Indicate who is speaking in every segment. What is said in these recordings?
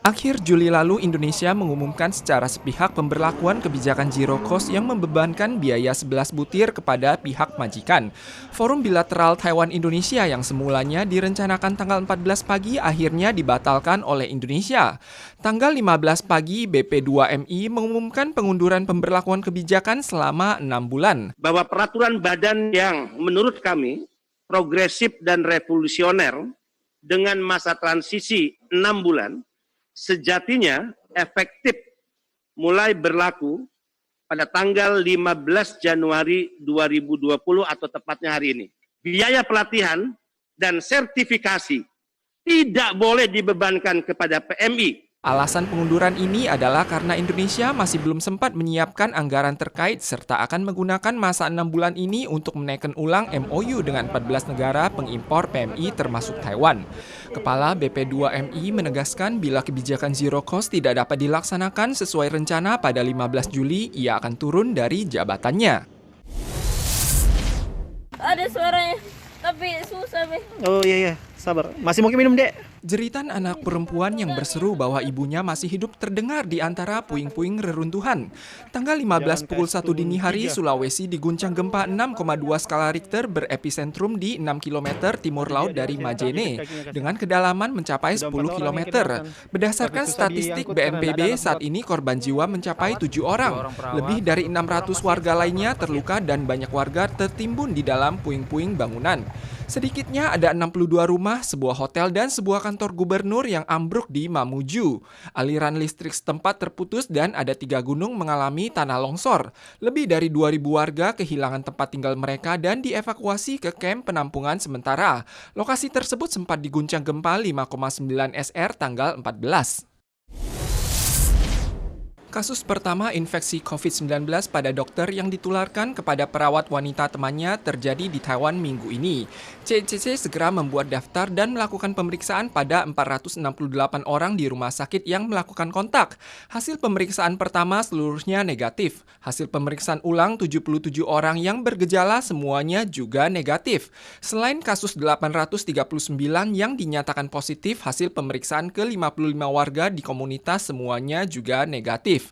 Speaker 1: Akhir Juli lalu, Indonesia mengumumkan secara sepihak pemberlakuan kebijakan zero cost yang membebankan biaya 11 butir kepada pihak majikan. Forum bilateral Taiwan-Indonesia yang semulanya direncanakan tanggal 14 pagi akhirnya dibatalkan oleh Indonesia. Tanggal 15 pagi, BP2MI mengumumkan pengunduran pemberlakuan kebijakan selama 6 bulan.
Speaker 2: Bahwa peraturan badan yang menurut kami progresif dan revolusioner dengan masa transisi 6 bulan, sejatinya efektif mulai berlaku pada tanggal 15 Januari 2020 atau tepatnya hari ini. Biaya pelatihan dan sertifikasi tidak boleh dibebankan kepada PMI.
Speaker 1: Alasan pengunduran ini adalah karena Indonesia masih belum sempat menyiapkan anggaran terkait serta akan menggunakan masa 6 bulan ini untuk menaikkan ulang MOU dengan 14 negara pengimpor PMI termasuk Taiwan. Kepala BP2MI menegaskan bila kebijakan zero cost tidak dapat dilaksanakan sesuai rencana pada 15 Juli, ia akan turun dari jabatannya.
Speaker 3: Ada suaranya, tapi susah, Be.
Speaker 4: Oh iya, sabar. Masih mungkin minum, Dek?
Speaker 1: Jeritan anak perempuan yang berseru bahwa ibunya masih hidup terdengar di antara puing-puing reruntuhan. Tanggal 15 pukul 1 dini hari, Sulawesi diguncang gempa 6,2 skala Richter berepicentrum di 6 km timur laut dari Majene dengan kedalaman mencapai 10 km. Berdasarkan statistik BNPB, saat ini korban jiwa mencapai 7 orang. Lebih dari 600 warga lainnya terluka dan banyak warga tertimbun di dalam puing-puing bangunan. Sedikitnya ada 62 rumah, sebuah hotel, dan sebuah kantor gubernur yang ambruk di Mamuju. Aliran listrik setempat terputus dan ada 3 gunung mengalami tanah longsor. Lebih dari 2.000 warga kehilangan tempat tinggal mereka dan dievakuasi ke kamp penampungan sementara. Lokasi tersebut sempat diguncang gempa 5,9 SR tanggal 14. Kasus pertama infeksi COVID-19 pada dokter yang ditularkan kepada perawat wanita temannya terjadi di Taiwan minggu ini. CCC segera membuat daftar dan melakukan pemeriksaan pada 468 orang di rumah sakit yang melakukan kontak. Hasil pemeriksaan pertama seluruhnya negatif. Hasil pemeriksaan ulang 77 orang yang bergejala semuanya juga negatif. Selain kasus 839 yang dinyatakan positif, hasil pemeriksaan ke 55 warga di komunitas semuanya juga negatif.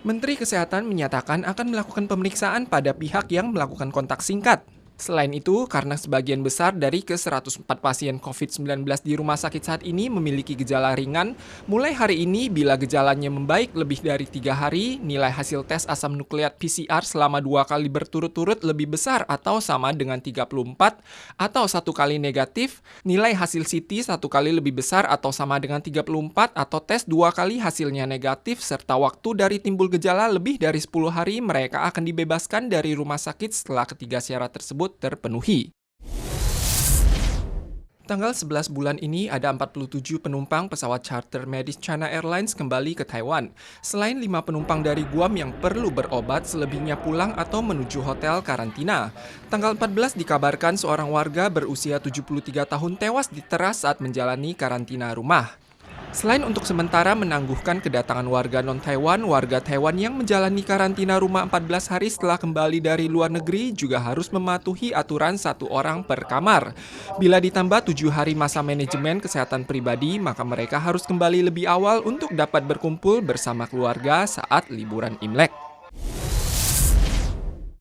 Speaker 1: Menteri Kesehatan menyatakan akan melakukan pemeriksaan pada pihak yang melakukan kontak singkat. Selain itu, karena sebagian besar dari ke-104 pasien COVID-19 di rumah sakit saat ini memiliki gejala ringan, mulai hari ini bila gejalanya membaik lebih dari 3 hari, nilai hasil tes asam nukleat PCR selama 2 kali berturut-turut lebih besar atau sama dengan 34, atau 1 kali negatif, nilai hasil CT 1 kali lebih besar atau sama dengan 34, atau tes 2 kali hasilnya negatif, serta waktu dari timbul gejala lebih dari 10 hari, mereka akan dibebaskan dari rumah sakit setelah ketiga syarat tersebut terpenuhi. Tanggal 11 bulan ini ada 47 penumpang pesawat charter medis China Airlines kembali ke Taiwan. Selain 5 penumpang dari Guam yang perlu berobat, selebihnya pulang atau menuju hotel karantina. Tanggal 14 dikabarkan seorang warga berusia 73 tahun tewas di teras saat menjalani karantina rumah. Selain untuk sementara menangguhkan kedatangan warga non-Taiwan, warga Taiwan yang menjalani karantina rumah 14 hari setelah kembali dari luar negeri juga harus mematuhi aturan 1 orang per kamar. Bila ditambah 7 hari masa manajemen kesehatan pribadi, maka mereka harus kembali lebih awal untuk dapat berkumpul bersama keluarga saat liburan Imlek.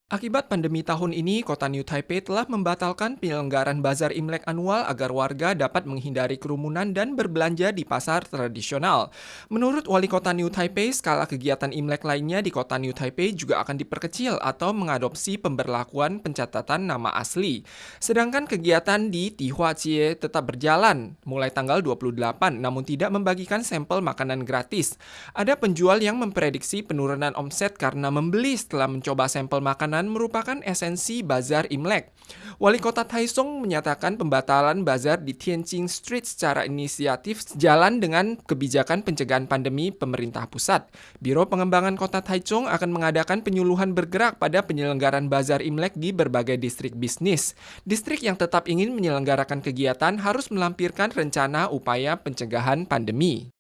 Speaker 1: Akibat pandemi tahun ini, Kota New Taipei telah membatalkan penyelenggaraan bazar Imlek annual agar warga dapat menghindari kerumunan dan berbelanja di pasar tradisional. Menurut Wali Kota New Taipei, skala kegiatan Imlek lainnya di Kota New Taipei juga akan diperkecil atau mengadopsi pemberlakuan pencatatan nama asli. Sedangkan kegiatan di Tihuajie tetap berjalan mulai tanggal 28, namun tidak membagikan sampel makanan gratis. Ada penjual yang memprediksi penurunan omset karena membeli setelah mencoba sampel makanan merupakan esensi bazar Imlek. Wali Kota Taichung menyatakan pembatalan bazar di Tianjin Street secara inisiatif sejalan dengan kebijakan pencegahan pandemi pemerintah pusat. Biro Pengembangan Kota Taichung akan mengadakan penyuluhan bergerak pada penyelenggaraan bazar Imlek di berbagai distrik bisnis. Distrik yang tetap ingin menyelenggarakan kegiatan harus melampirkan rencana upaya pencegahan pandemi.